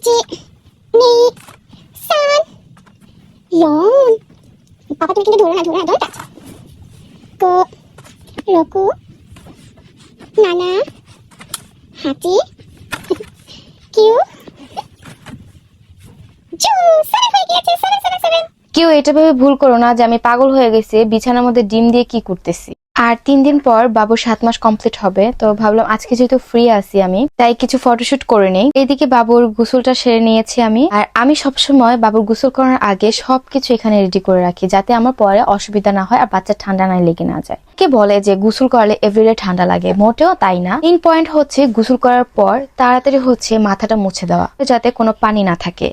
Chi, Ni, San, Yon. Papa তুমি কিন্তু ধরো না don't touch. Go, Roku, Nana, Hachi, Q, Ju, 7 হয়ে গিয়েছে 7. কেউ এটা ভেবে ভুল করো না যে আমি পাগল হয়ে গেছি বিছানার মধ্যে ডিম দিয়ে কি করতেছি। আর 3 দিন পর বাবুর 7 মাস কমপ্লিট হবে, তো ভাবলাম আজকে যেহেতু ফ্রি আছি আমি তাই কিছু ফটোশুট করে নেই। এইদিকে বাবুর গোসলটা সেরে নিয়েছি আমি। আর আমি সবসময় বাবুর গোসল করার আগে সবকিছু এখানে রেডি করে রাখি যাতে আমার পরে অসুবিধা না হয় আর বাচ্চার ঠান্ডা না লেগে না যায়। কে বলে যে গোসল করলে এভরিডে ঠান্ডা লাগে, মোটেও তাই না। মেইন পয়েন্ট হচ্ছে গোসল করার পর তাড়াতাড়ি হচ্ছে মাথাটা মুছে দেওয়া যাতে কোনো পানি না থাকে।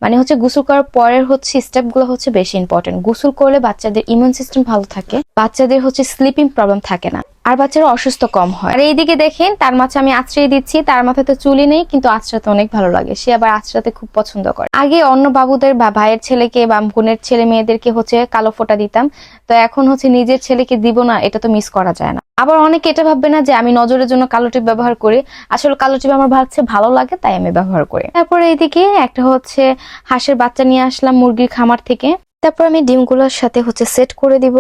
মানে হচ্ছে গোসল করার পরের হচ্ছে স্টেপ গুলো হচ্ছে বেশি ইম্পর্টেন্ট। গোসল করলে বাচ্চাদের ইমিউন সিস্টেম ভালো থাকে, বাচ্চাদের হচ্ছে স্লিপিং প্রবলেম থাকে না, আর বাচ্চারা অসুস্থ কম হয়। আর এইদিকে দেখেন তার মাঝে আমি আঁচড়িয়ে দিচ্ছি, তার মাথাতে চুলি নেই কিন্তু আঁচড়াতে অনেক ভালো লাগে, সে আবার আঁচড়াতে খুব পছন্দ করে। আগে অন্য বাবুদের বা ভাইয়ের ছেলেকে বা বোনের ছেলে মেয়েদেরকে হচ্ছে কালো ফোঁটা দিতাম, তো এখন হচ্ছে নিজের ছেলেকে দিব না, এটা তো মিস করা যায় না। আবার অনেকে এটা ভাববে না যে আমি নজরের জন্য কালো টিপ ব্যবহার করি, আসলে কালো টিপ আমার ভালো লাগে তাই আমি ব্যবহার করি। তারপরে এইদিকে একটা হচ্ছে হাঁসের বাচ্চা নিয়ে আসলাম মুরগির খামার থেকে, তারপর আমি ডিমগুলোর সাথে হচ্ছে সেট করে দিব।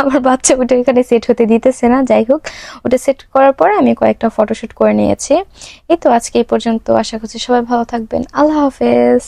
আমার বাচ্চা ওটা এখানে সেট হতে দিতেছে না, যাই হোক ওটা সেট করার পরে আমি কয়েকটা ফটোশুট করে নিয়েছি। এই তো আজকে এই পর্যন্ত, আশা করছি সবাই ভালো থাকবেন। আল্লাহ হাফেজ।